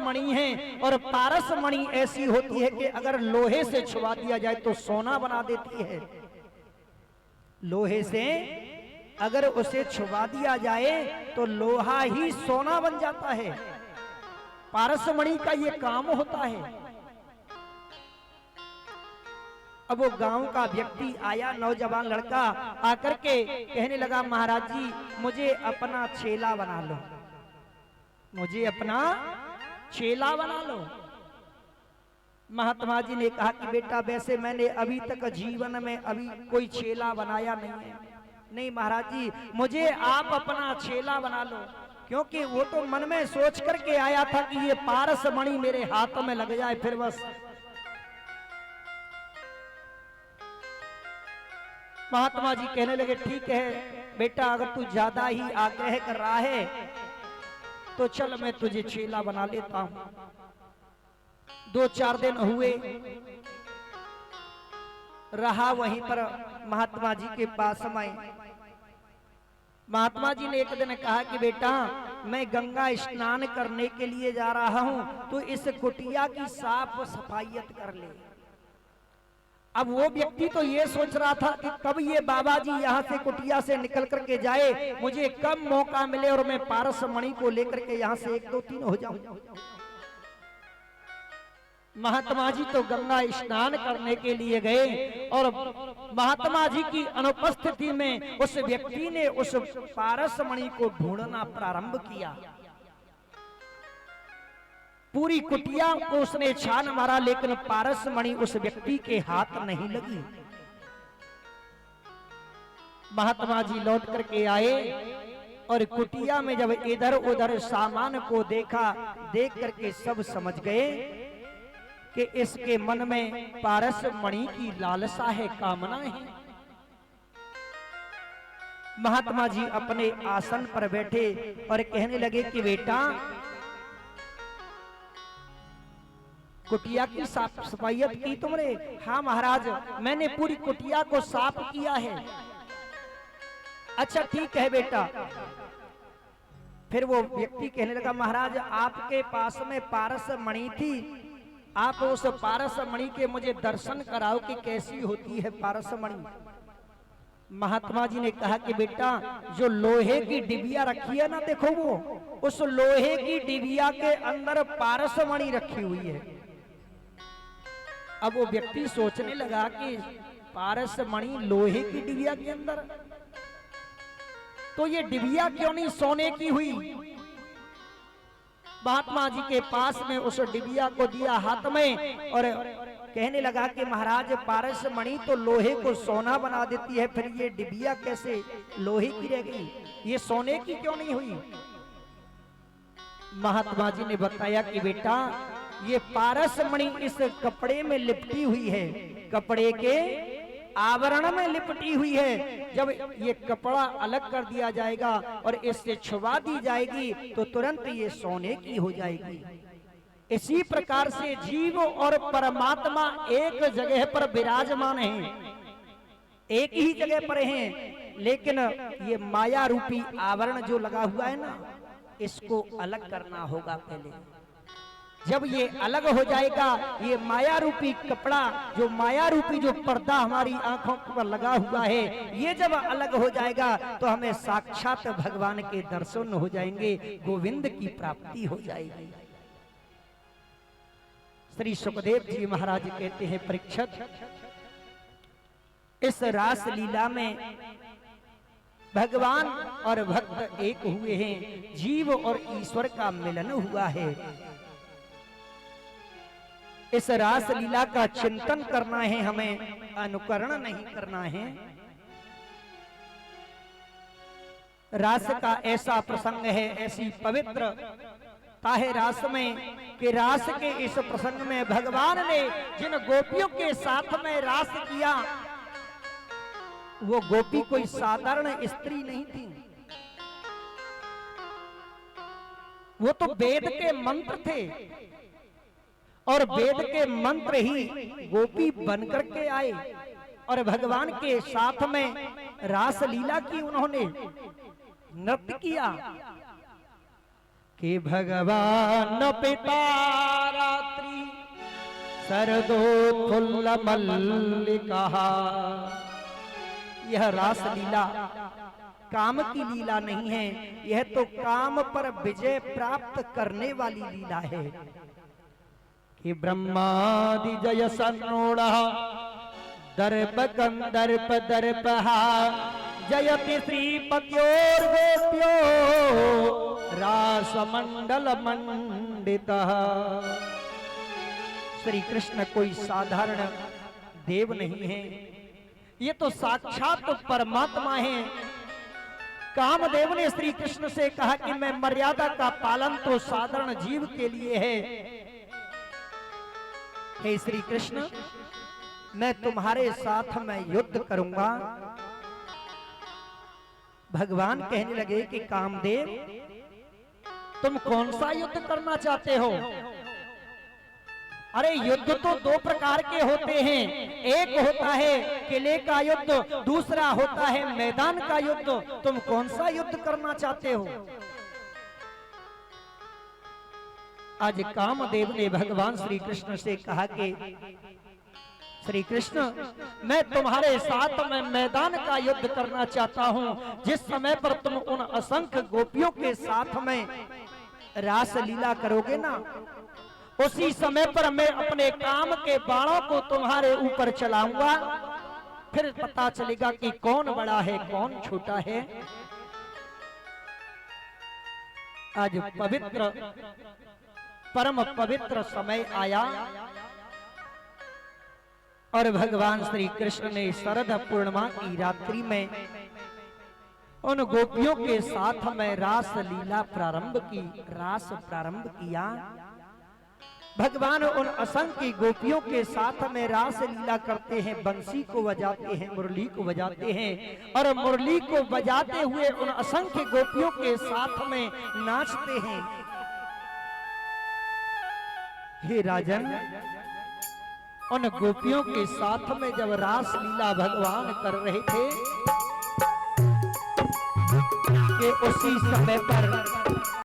मणि है, और पारस मणि ऐसी होती है कि अगर लोहे से छुआ दिया जाए तो सोना बना देती है। लोहे से अगर उसे छुआ दिया जाए तो लोहा ही सोना बन जाता है। पारस मणि का ये काम होता है। अब वो गांव का व्यक्ति आया, नौजवान लड़का आकर के कहने लगा, महाराज जी मुझे अपना चेला बना लो, मुझे अपना चेला बना लो। महात्मा जी ने कहा कि बेटा वैसे मैंने अभी तक जीवन में अभी कोई चेला बनाया नहीं है। नहीं महाराज जी, मुझे आप अपना चेला बना लो, क्योंकि वो तो मन में सोच करके आया था कि ये पारस मणि मेरे हाथों में लग जाए फिर बस। महात्मा जी कहने लगे, ठीक है बेटा, अगर तू ज्यादा ही आग्रह कर रहा है तो चल मैं तुझे चेला बना लेता हूं। 2-4 दिन हुए, रहा वहीं पर महात्मा जी के पास में। महात्मा जी ने एक दिन कहा कि बेटा मैं गंगा स्नान करने के लिए जा रहा हूं, तो इस कुटिया की साफ सफाइयत कर ले। अब वो व्यक्ति तो ये सोच रहा था कि कब ये बाबा जी यहाँ से कुटिया से निकल करके जाए, मुझे कब मौका मिले और मैं पारस मणि को लेकर के यहाँ से 1 2 3 हो जाऊं। महात्मा जी तो गंगा स्नान करने के लिए गए, और महात्मा जी की अनुपस्थिति में उस व्यक्ति ने उस पारस मणि को ढूंढना प्रारंभ किया। पूरी कुटिया को उसने छान मारा, लेकिन पारस मणि उस व्यक्ति के हाथ नहीं लगी। महात्मा जी लौट करके आए और कुटिया में जब इधर उधर सामान को देखा, देख करके सब समझ गए कि इसके मन में पारस मणि की लालसा है, कामना है। महात्मा जी अपने आसन पर बैठे और कहने लगे कि बेटा कुटिया की साफ सफाइयत की तुमने? हाँ महाराज, मैंने पूरी कुटिया को साफ किया है। अच्छा ठीक है बेटा। फिर वो व्यक्ति कहने लगा, महाराज आपके पास में पारस मणि थी, आप उस पारस मणि के मुझे दर्शन कराओ कि कैसी होती है पारस मणि। महात्मा जी ने कहा कि बेटा जो लोहे की डिबिया रखी है ना, देखो वो उस लोहे की डिबिया के अंदर पारस मणि रखी हुई है। अब वो व्यक्ति सोचने लगा कि पारस मणि लोहे की डिबिया के अंदर, तो ये डिबिया क्यों नहीं सोने की हुई? महात्मा जी के पास में उस डिबिया को दिया हाथ में और कहने लगा कि महाराज पारस मणि तो लोहे को सोना बना देती है, फिर ये डिबिया कैसे लोहे की रह गई, ये सोने की क्यों नहीं हुई? महात्मा जी ने बताया कि बेटा ये पारस मणि इस कपड़े में लिपटी हुई है, कपड़े के आवरण में लिपटी हुई है। जब ये कपड़ा अलग कर दिया जाएगा और इससे छुआ दी जाएगी तो तुरंत ये सोने की हो जाएगी। इसी प्रकार से जीव और परमात्मा एक जगह पर विराजमान हैं, एक ही जगह पर हैं, लेकिन ये माया रूपी आवरण जो लगा हुआ है ना, इसको अलग करना होगा पहले। जब ये अलग हो जाएगा, ये माया रूपी कपड़ा, जो माया रूपी जो पर्दा हमारी आंखों पर लगा हुआ है, ये जब अलग हो जाएगा तो हमें साक्षात भगवान के दर्शन हो जाएंगे, गोविंद की प्राप्ति हो जाएगी। श्री सुखदेव जी महाराज कहते हैं, परीक्षित इस रास लीला में भगवान और भक्त एक हुए हैं, जीव और ईश्वर का मिलन हुआ है। इस रास लीला का चिंतन करना है हमें, अनुकरण नहीं करना है। रास का ऐसा प्रसंग है, ऐसी पवित्रता है रास में कि रास के इस प्रसंग में भगवान ने जिन गोपियों के साथ में रास किया, वो गोपी कोई साधारण स्त्री नहीं थी, वो तो वेद के मंत्र थे और वेद के मंत्र ही गोपी बनकर के आए और भगवान के साथ में रास लीला की, उन्होंने नृत्य किया। कि भगवान पिता रात्रि सरदो फुल्ल मल्लिका। यह रास लीला काम की लीला नहीं है, यह तो काम पर विजय प्राप्त करने वाली लीला है। कि ब्रह्मादि जय सन्नोड़ दर्प कंदर्प दर्पहा जयति श्रीपत्योर गोप्यो रास मंडल मंडितः। श्री कृष्ण कोई साधारण देव नहीं है, ये तो साक्षात परमात्मा है। कामदेव ने श्री कृष्ण से कहा कि मैं मर्यादा का पालन तो साधारण जीव के लिए है। हे श्री कृष्ण, मैं तुम्हारे साथ में युद्ध करूंगा। भगवान कहने लगे कि कामदेव, तुम कौन सा युद्ध करना चाहते हो? अरे युद्ध तो दो प्रकार के होते हैं, एक होता है किले का युद्ध, दूसरा होता है मैदान का युद्ध। तुम कौन सा युद्ध करना चाहते हो? आज कामदेव ने भगवान श्री कृष्ण से कहा कि श्री कृष्ण, मैं तुम्हारे साथ में मैदान का युद्ध करना चाहता हूं। जिस समय पर तुम उन असंख्य गोपियों के साथ में रास लीला करोगे ना, उसी समय पर मैं अपने काम के बाणों को तुम्हारे ऊपर चलाऊंगा। फिर पता चलेगा कि कौन बड़ा है कौन छोटा है। आज पवित्र परम पवित्र समय आया और भगवान श्री कृष्ण ने शरद पूर्णिमा की रात्रि में उन गोपियों के साथ में रास लीला प्रारंभ की, रास प्रारंभ किया। भगवान उन असंख्य गोपियों के साथ में रास लीला करते हैं, बंसी को बजाते हैं, मुरली को बजाते हैं और मुरली को बजाते हुए उन असंख्य गोपियों के साथ में नाचते हैं। हे राजन, उन गोपियों के साथ में जब रास लीला भगवान कर रहे थे कि उसी समय पर